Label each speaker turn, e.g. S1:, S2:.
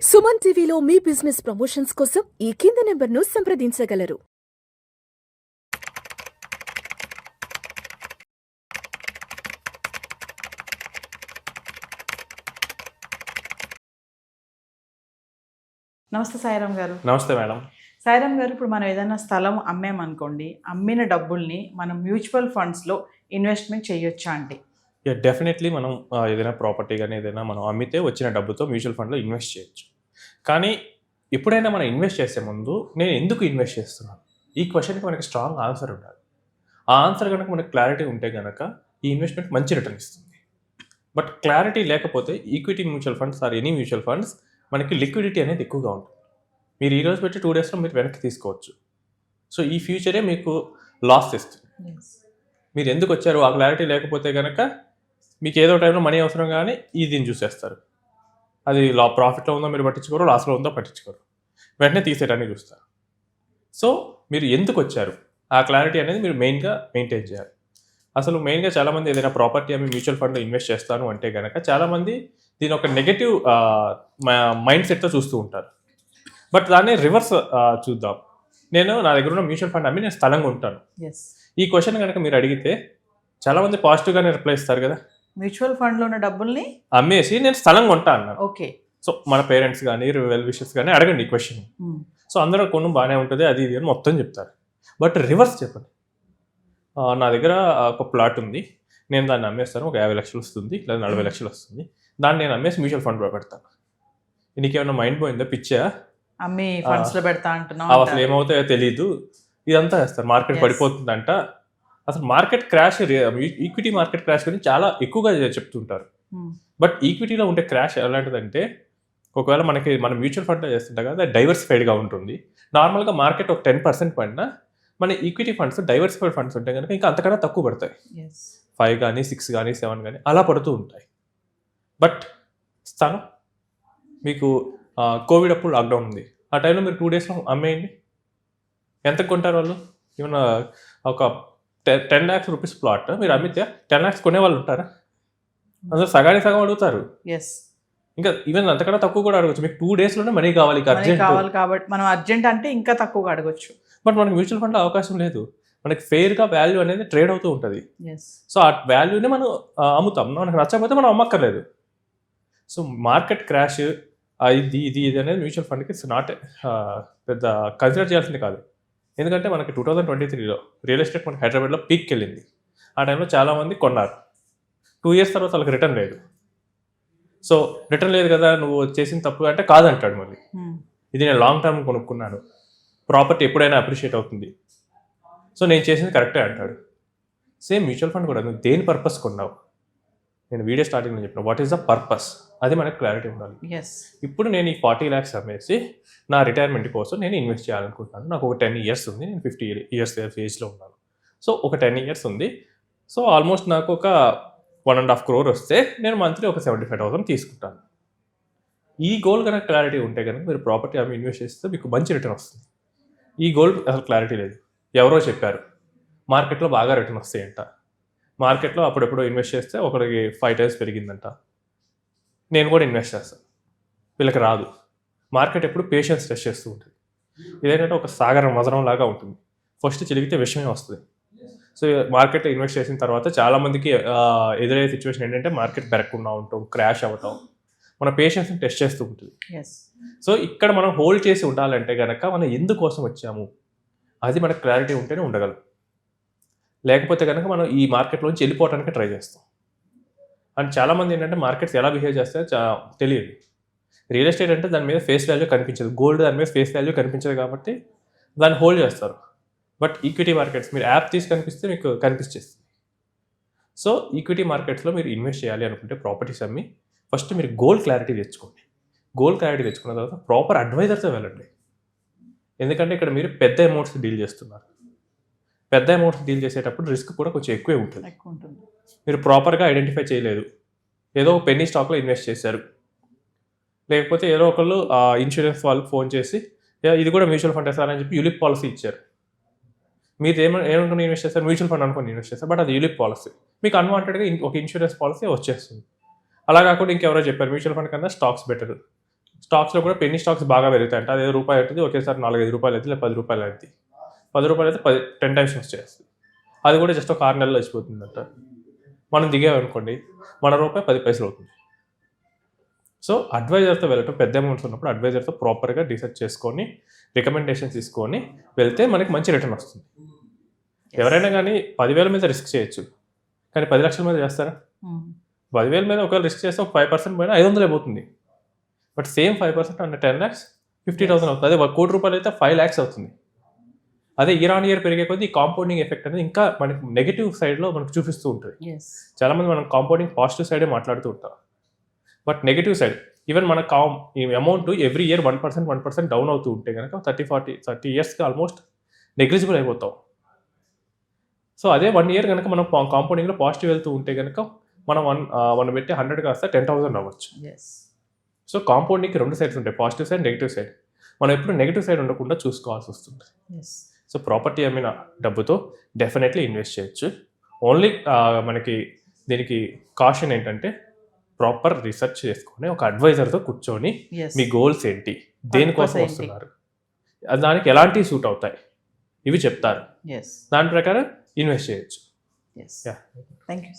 S1: సుమన్ టీవీలో మీ business promotions కోసం ఈ కింది నెంబర్ను సంప్రదించగలరు.
S2: నమస్తే సాయిరామ్ గారు.
S3: నమస్తే మేడం.
S2: సాయిరామ్ గారు, ఇప్పుడు మనం ఏదైనా స్థలం అమ్మామనుకోండి, అమ్మిన డబ్బుల్ని మనం మ్యూచువల్ ఫండ్స్లో ఇన్వెస్ట్మెంట్ చేయొచ్చా అండి?
S3: డెఫినెట్లీ మనం ఏదైనా ప్రాపర్టీ కానీ ఏదైనా మనం అమ్మితే వచ్చిన డబ్బుతో మ్యూచువల్ ఫండ్లో ఇన్వెస్ట్ చేయొచ్చు. కానీ ఎప్పుడైనా మనం ఇన్వెస్ట్ చేసే ముందు నేను ఎందుకు ఇన్వెస్ట్ చేస్తున్నాను, ఈ క్వశ్చన్కి మనకి స్ట్రాంగ్ ఆన్సర్ ఉండాలి. ఆ ఆన్సర్ కనుక మనకు క్లారిటీ ఉంటే కనుక ఈ ఇన్వెస్ట్మెంట్ మంచి రిటర్న్ ఇస్తుంది. బట్ క్లారిటీ లేకపోతే equity mutual funds or any mutual funds మనకి లిక్విడిటీ అనేది ఎక్కువగా ఉంటుంది. మీరు ఈరోజు పెట్టి 2 డేస్లో మీరు వెనక్కి తీసుకోవచ్చు. సో ఈ ఫ్యూచరే మీకు లాస్ ఇస్తుంది. మీరు ఎందుకు వచ్చారు ఆ క్లారిటీ లేకపోతే కనుక మీకు ఏదో టైంలో మనీ అవసరం కానీ దీన్ని చూసేస్తారు. అది ప్రాఫిట్లో ఉందో మీరు పట్టించుకోరు, లాస్లో ఉందో పట్టించుకోరు, వెంటనే తీసేయడానికి చూస్తారు. సో మీరు ఎందుకు వచ్చారు ఆ క్లారిటీ అనేది మీరు మెయిన్గా మెయింటైన్ చేయాలి. అసలు మెయిన్గా చాలామంది ఏదైనా ప్రాపర్టీ అవి మ్యూచువల్ ఫండ్లో ఇన్వెస్ట్ చేస్తాను అంటే కనుక చాలామంది దీని ఒక నెగటివ్ మైండ్ సెట్తో చూస్తూ ఉంటారు. బట్ దాన్ని రివర్స్ చూద్దాం. నా దగ్గర ఉన్న మ్యూచువల్ ఫండ్ అమ్మి నేను స్థలంగా ఉంటాను. ఈ క్వశ్చన్ కనుక మీరు అడిగితే చాలామంది పాజిటివ్గానే రిప్లై ఇస్తారు కదా.
S2: మ్యూచువల్ ఫండ్లో ఉన్న డబ్బుల్ని
S3: అమ్మేసి నేను స్థలంగా ఉంటాను అన్నారు.
S2: ఓకే.
S3: సో మన పేరెంట్స్ కానీ వెల్ విషెస్ కానీ అడగండి ఈ క్వశ్చన్. సో అందరూ కొను బాగానే ఉంటుంది అది ఇది అని మొత్తం చెప్తారు. బట్ రివర్స్ చెప్పండి. నా దగ్గర ఒక ప్లాట్ ఉంది, నేను దాన్ని అమ్మేస్తాను, ఒక 50 లక్షలు వస్తుంది లేదా 40 లక్షలు వస్తుంది, దాన్ని నేను అమ్మేసి మ్యూచువల్ ఫండ్లో పెడతాను. నీకేమైనా మైండ్ పోయిందా, పిచ్చా,
S2: అమ్మి ఫండ్స్లో పెడతా అంటున్నాం,
S3: అసలు ఏమవుతాయో తెలీదు, ఇదంతా చేస్తారు. మార్కెట్ పడిపోతుందంట, అసలు market crash, equity market crash గురించి చాలా ఎక్కువగా చెప్తుంటారు. బట్ ఈక్విటీలో ఉండే క్రాష్ ఎలాంటిదంటే ఒకవేళ మనం మ్యూచువల్ ఫండ్లో చేస్తుంటాం కదా, డైవర్సిఫైడ్గా ఉంటుంది. నార్మల్గా మార్కెట్ ఒక 10% పడినా మన ఈక్విటీ ఫండ్స్ డైవర్సిఫైడ్ ఫండ్స్ ఉంటాయి కనుక ఇంకా అంతకన్నా తక్కువ పడతాయి. 5 కానీ 6 కానీ 7 కానీ అలా పడుతూ ఉంటాయి. బట్ స్థానం మీకు కోవిడ్ అప్పుడు లాక్డౌన్ ఉంది, ఆ టైంలో మీరు 2 డేస్లో అమ్మేయండి, ఎంత కొంటారు వాళ్ళు? ఏమన్నా ఒక 10 lakhs రూపీస్ ప్లాట్ మీరు అమ్మితే 10 lakhs కొనే వాళ్ళు ఉంటారా? అందరూ సగానికి సగం అడుగుతారు. ఇంకా ఈవెన్ అంతకన్నా తక్కువ కూడా అడగచ్చు. మీకు 2 డేస్లోనే మనీ కావాలి
S2: కాబట్టి మనం అర్జెంట్ అంటే ఇంకా తక్కువగా అడగచ్చు.
S3: బట్ మనకి మ్యూచువల్ ఫండ్లో అవకాశం లేదు. మనకి ఫెయిర్గా వాల్యూ అనేది ట్రేడ్ అవుతూ ఉంటుంది. సో ఆ వాల్యూని మనం అమ్ముతాం, మనకు నచ్చకపోతే మనం అమ్మక్కర్లేదు. సో మార్కెట్ క్రాష్ ఇది అనేది మ్యూచువల్ ఫండ్కి ఇట్స్ నాట్ పెద్ద కన్సిడర్ చేయాల్సింది కాదు. ఎందుకంటే మనకి 2023లో రియల్ ఎస్టేట్ మనకి హైదరాబాద్లో పీక్కి వెళ్ళింది. ఆ టైంలో చాలామంది కొన్నారు. 2 years తర్వాత వాళ్ళకి రిటర్న్ లేదు. సో రిటర్న్ లేదు కదా, నువ్వు చేసిన తప్పు అంటే కాదంటాడు. మళ్ళీ ఇది నేను లాంగ్ టర్మ్ కొనుక్కున్నాను, ప్రాపర్టీ ఎప్పుడైనా అప్రిషియేట్ అవుతుంది, సో నేను చేసింది కరెక్టే అంటాడు. సేమ్ మ్యూచువల్ ఫండ్ కూడా నువ్వు దేని పర్పస్ కొన్నావు, నేను వీడియో స్టార్టింగ్లో చెప్పిన వాట్ ఈస్ ద పర్పస్, అది మనకు క్లారిటీ ఉండాలి. ఇప్పుడు నేను ఈ 40 lakhs అమ్మేసి నా రిటైర్మెంట్ కోసం నేను ఇన్వెస్ట్ చేయాలనుకుంటున్నాను. నాకు ఒక 10 years ఉంది, నేను 50 years ఏజ్లో ఉన్నాను. సో ఒక 10 years ఉంది. సో ఆల్మోస్ట్ నాకు ఒక 1.5 crore వస్తే నేను మంత్లీ ఒక 75,000 తీసుకుంటాను. ఈ గోల్ కనుక క్లారిటీ ఉంటే కనుక మీరు ప్రాపర్టీ అమ్మి ఇన్వెస్ట్ చేస్తే మీకు మంచి రిటర్న్ వస్తుంది. ఈ గోల్ అసలు క్లారిటీ లేదు. ఎవరో చెప్పారు మార్కెట్లో బాగా రిటర్న్ వస్తాయంట, మార్కెట్లో అప్పుడెప్పుడు ఇన్వెస్ట్ చేస్తే ఒకరికి 5 times పెరిగిందంట, నేను కూడా ఇన్వెస్ట్ చేస్తాను, వీళ్ళకి రాదు. మార్కెట్ ఎప్పుడు పేషెన్స్ టెస్ట్ చేస్తూ ఉంటుంది. ఇదేంటంటే ఒక సాగరం మధురం లాగా ఉంటుంది, ఫస్ట్ చిలిగితే విషయమే వస్తుంది. సో మార్కెట్లో ఇన్వెస్ట్ చేసిన తర్వాత చాలామందికి ఎదురయ్యే సిచ్యువేషన్ ఏంటంటే మార్కెట్ పెరగకుండా ఉంటాం, క్రాష్ అవ్వటం, మన పేషెన్స్ని టెస్ట్ చేస్తూ ఉంటుంది. సో ఇక్కడ మనం హోల్డ్ చేసి ఉండాలంటే కనుక మనం ఎందుకోసం వచ్చాము అది మనకు క్లారిటీ ఉంటేనే ఉండగలం. లేకపోతే కనుక మనం ఈ మార్కెట్లోంచి వెళ్ళిపోవడానికి ట్రై చేస్తాం. అండ్ చాలామంది ఏంటంటే మార్కెట్స్ ఎలా బిహేవ్ చేస్తాయో తెలియదు. రియల్ ఎస్టేట్ అంటే దాని మీద ఫేస్ వాల్యూ కనిపించదు, గోల్డ్ దాని మీద ఫేస్ వాల్యూ కనిపించదు కాబట్టి దాన్ని హోల్డ్ చేస్తారు. బట్ ఈక్విటీ మార్కెట్స్ మీరు యాప్ తీసి కనిపిస్తే మీకు కనిపించేస్తుంది. సో ఈక్విటీ మార్కెట్స్లో మీరు ఇన్వెస్ట్ చేయాలి అనుకుంటే ప్రాపర్టీస్ అమ్మి ఫస్ట్ మీరు గోల్ క్లారిటీ తెచ్చుకోండి. గోల్ క్లారిటీ తెచ్చుకున్న తర్వాత ప్రాపర్ అడ్వైజర్తో వెళ్ళండి. ఎందుకంటే ఇక్కడ మీరు పెద్ద అమౌంట్స్ డీల్ చేస్తున్నారు. పెద్ద అమౌంట్స్ డీల్ చేసేటప్పుడు రిస్క్ కూడా కొంచెం ఎక్కువే ఉంటుంది. మీరు ప్రాపర్గా ఐడెంటిఫై చేయలేదు, ఏదో పెన్నీ స్టాక్లో ఇన్వెస్ట్ చేశారు, లేకపోతే ఏదో ఒకళ్ళు ఇన్సూరెన్స్ వాళ్ళకి ఫోన్ చేసి ఇది కూడా మ్యూచువల్ ఫండ్ వేస్తారని చెప్పి యూలిప్ పాలసీ ఇచ్చారు. మీరు ఏమనుకుని ఇన్వెస్ట్ చేస్తారు, మ్యూచువల్ ఫండ్ అనుకుని ఇన్వెస్ట్ చేస్తారు, బట్ అది యూలిప్ పాలసీ, మీకు అన్వాంటెడ్గా ఒక ఇన్సూరెన్స్ పాలసీ వచ్చేస్తుంది. అలా కాకుండా ఇంకెవరో చెప్పారు మ్యూచువల్ ఫండ్ కన్నా స్టాక్స్ బెటర్, స్టాక్స్లో కూడా పెన్నీ స్టాక్స్ బాగా పెరుగుతాయి అంటే అదే రూపాయి అవుతుంది ఒకేసారి 4-5 రూపాయలు అవుతుంది, 10 రూపాయలు అవుతుంది. 10 రూపాయలు అయితే 10 టైమ్స్ వచ్చేస్తుంది. అది కూడా జస్ట్ ఒక 6 నెలలు వచ్చిపోతుందంట. మనం దిగామనుకోండి మన రూపాయి 10 పైసలు అవుతుంది. సో అడ్వైజర్తో వెళ్ళటం, పెద్ద అమౌంట్స్ ఉన్నప్పుడు అడ్వైజర్తో ప్రాపర్గా రీసెర్చ్ చేసుకొని రికమెండేషన్స్ తీసుకొని వెళ్తే మనకి మంచి రిటర్న్ వస్తుంది. ఎవరైనా కానీ 10,000 మీద రిస్క్ చేయొచ్చు, కానీ 10 లక్షల మీద చేస్తారా? 10,000 మీద ఒకవేళ రిస్క్ చేస్తే ఒక 5% పోయినా 500 అయిపోతుంది. బట్ సేమ్ 5% అంటే 10 lakhs 50,000 అవుతుంది. అదే 1 కోటి రూపాయలు అయితే 5 lakhs అవుతుంది. అదే ఇయర్ ఆన్ ఇయర్ పెరిగే కొద్దీ ఈ కాంపౌండింగ్ ఎఫెక్ట్ అనేది ఇంకా మనకి నెగిటివ్ సైడ్లో మనకు చూపిస్తూ ఉంటుంది. చాలామంది మనం కాంపౌండింగ్ పాజిటివ్ సైడే మాట్లాడుతూ ఉంటాం, బట్ నెగిటివ్ సైడ్ ఈవెన్ మన ఈ అమౌంట్ ఎవ్రీ ఇయర్ 1% డౌన్ అవుతూ ఉంటే కనుక 30 ఇయర్స్కి ఆల్మోస్ట్ నెగ్లిజిబుల్ అయిపోతాం. సో అదే 1 ఇయర్ కనుక మనం కాంపౌండింగ్లో పాజిటివ్ వెళ్తూ ఉంటే కనుక మనం పెట్టి 100 కాస్త 10,000 అవ్వచ్చు. సో కాంపౌండింగ్కి 2 సైడ్స్ ఉంటాయి, పాజిటివ్ సైడ్, నెగిటివ్ సైడ్. మనం ఎప్పుడు నెగిటివ్ సైడ్ ఉండకుండా చూసుకోవాల్సి వస్తుంది. సో ప్రాపర్టీ అమ్మిన డబ్బుతో డెఫినెట్లీ ఇన్వెస్ట్ చేయొచ్చు. ఓన్లీ మనకి దీనికి కాషన్ ఏంటంటే ప్రాపర్ రీసెర్చ్ చేసుకొని ఒక అడ్వైజర్తో కూర్చొని మీ గోల్స్ ఏంటి, దేనికోసం వస్తున్నారు, దానికి ఎలాంటి సూట్ అవుతాయి ఇవి చెప్తారు. దాని ప్రకారం ఇన్వెస్ట్ చేయొచ్చు.
S2: Thank you.